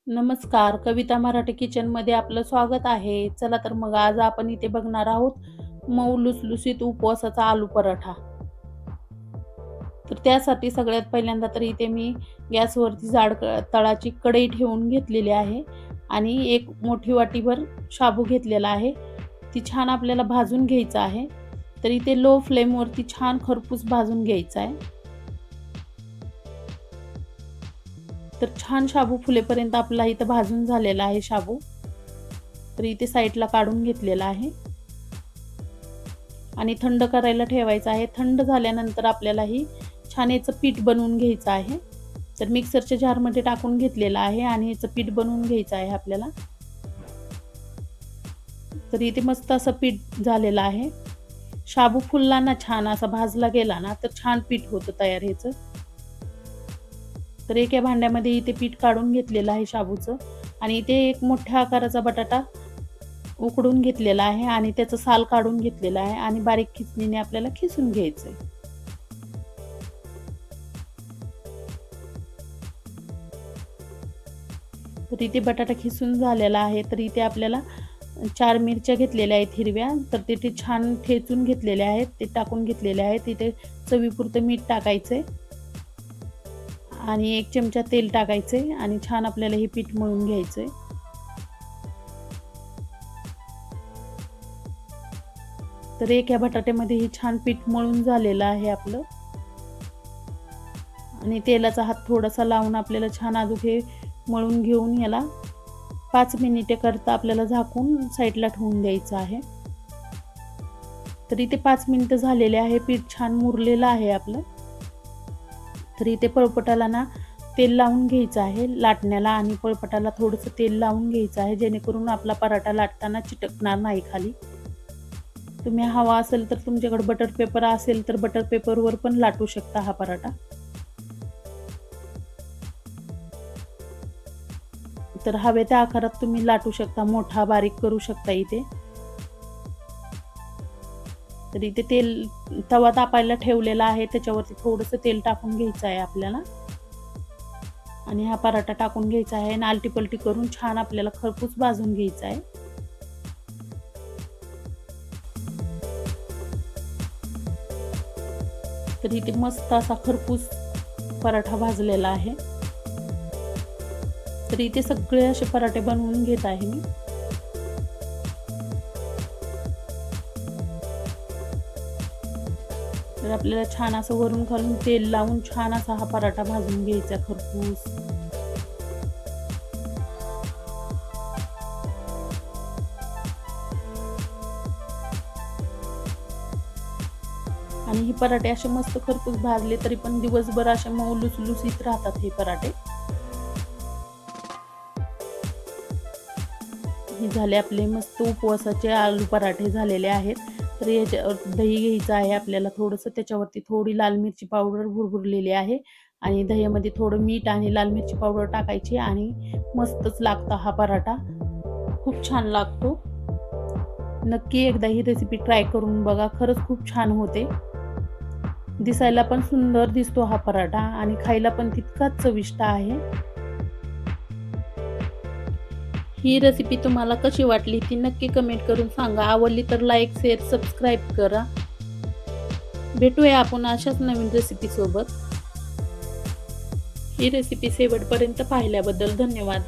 नमस्कार, कविता मराठी किचनमध्ये आपलं स्वागत आहे. चला तर मग आज आपण इथे बघणार आहोत मऊ लुसलुसीत उपवासाचा आलू पराठा. तर त्यासाठी सगळ्यात पहिल्यांदा तर इथे मी गॅसवरती तळाची कढई ठेवून घेतलेली आहे आणि एक मोठी वाटीभर शाबू घेतलेला आहे. ती छान आपल्याला भाजून घ्यायचं आहे. तर इथे लो फ्लेमवरती छान खरपूस भाजून घ्यायचं आहे. तर छान शाबू फुलेपर्यंत आपला इथं भाजून झालेला आहे शाबू. तर इथे साईडला काढून घेतलेला आहे आणि थंड करायला ठेवायचं आहे. थंड झाल्यानंतर आपल्याला ही छान याचं पीठ बनवून घ्यायचं आहे. तर मिक्सरच्या जारमध्ये टाकून घेतलेलं आहे आणि याचं पीठ बनवून घ्यायचं आहे आपल्याला. तर इथे मस्त असं पीठ झालेलं आहे. शाबू फुलला ना छान असा भाजला गेला ना तर छान पीठ होतं तयार ह्याचं. तर एका भांड्यामध्ये इथे पीठ काढून घेतलेलं आहे शाबूचं आणि इथे एक मोठ्या आकाराचा बटाटा उकडून घेतलेला आहे आणि त्याचं साल काढून घेतलेलं आहे आणि बारीक खिसणीने आपल्याला खिसून घ्यायचं आहे. तर इथे बटाटा खिसून झालेला आहे. तर इथे आपल्याला 4 मिरच्या घेतलेल्या आहेत हिरव्या. तर ते छान ठेचून घेतलेल्या आहेत. ते टाकून घेतलेले आहेत. इथे चवीपुरतं मीठ टाकायचं आहे आणि 1 चमचा तेल टाकायचं आहे आणि छान आपल्याला हे पीठ मळून घ्यायचं आहे. तर एका बटाट्यामध्ये हे छान पीठ मळून झालेलं आहे आपलं आणि तेलाचा हात थोडासा लावून आपल्याला छान अजून हे मळून घेऊन याला 5 मिनिटे करता आपल्याला झाकून साईडला ठेवून द्यायचं आहे. तर इथे 5 मिनिटं झालेले आहे. पीठ छान मुरलेलं आहे आपलं. तर इथे पळपटाला ना तेल लावून घ्यायचं आहे लाटण्याला आणि पळपटाला थोडंसं तेल लावून घ्यायचं आहे जेणेकरून आपला पराठा लाटताना चिटकणार नाही खाली. तुम्ही हवा असेल तर तुमच्याकडे बटर पेपर असेल तर बटर पेपरवर पण लाटू शकता हा पराठा. तर हवे त्या आकारात तुम्ही लाटू शकता, मोठा बारीक करू शकता इथे. तर इथे तवा तापायला ठेवलेला आहे, त्याच्यावरती थोडंसं तेल टाकून घ्यायचं आहे आपल्याला आणि हा पराठा टाकून घ्यायचा आहे आणि आलटी पलटी करून छान आपल्याला खरपूस भाजून घ्यायचा आहे. तर इथे मस्त असा खरपूस पराठा भाजलेला आहे. तर इथे सगळे असे पराठे बनवून घेत आहे मी. तर आपल्याला छान असं वरून खालून तेल लावून छान असा हा पराठा भाजून घ्यायचा खरपूस. आणि हे पराठे असे मस्त खरपूस भाजले तरी पण दिवसभर असे मऊ लुसलुसीत राहतात हे पराठे. हे झाले आपले मस्त उपवासाचे आलू पराठे झालेले आहेत. तर याच्यावर दही घ्यायचं आहे आपल्याला थोडंसं, त्याच्यावरती थोडी लाल मिरची पावडर भुरभुरलेली आहे आणि दह्यामध्ये थोडं मीठ आणि लाल मिरची पावडर टाकायची आणि मस्तच लागतो हा पराठा, खूप छान लागतो. नक्की एकदा ही रेसिपी ट्राय करून बघा, खरंच खूप छान होते. दिसायला पण सुंदर दिसतो हा पराठा आणि खायला पण तितकाच चविष्ट आहे. ही रेसिपी तुम्हाला कशी वाटली ती नक्की कमेंट करून सांगा. आवडली तर लाईक, शेअर, सबस्क्राईब करा. भेटूया आपण अशाच नवीन रेसिपी सोबत. ही रेसिपी शेवटपर्यंत पाहिल्याबद्दल धन्यवाद.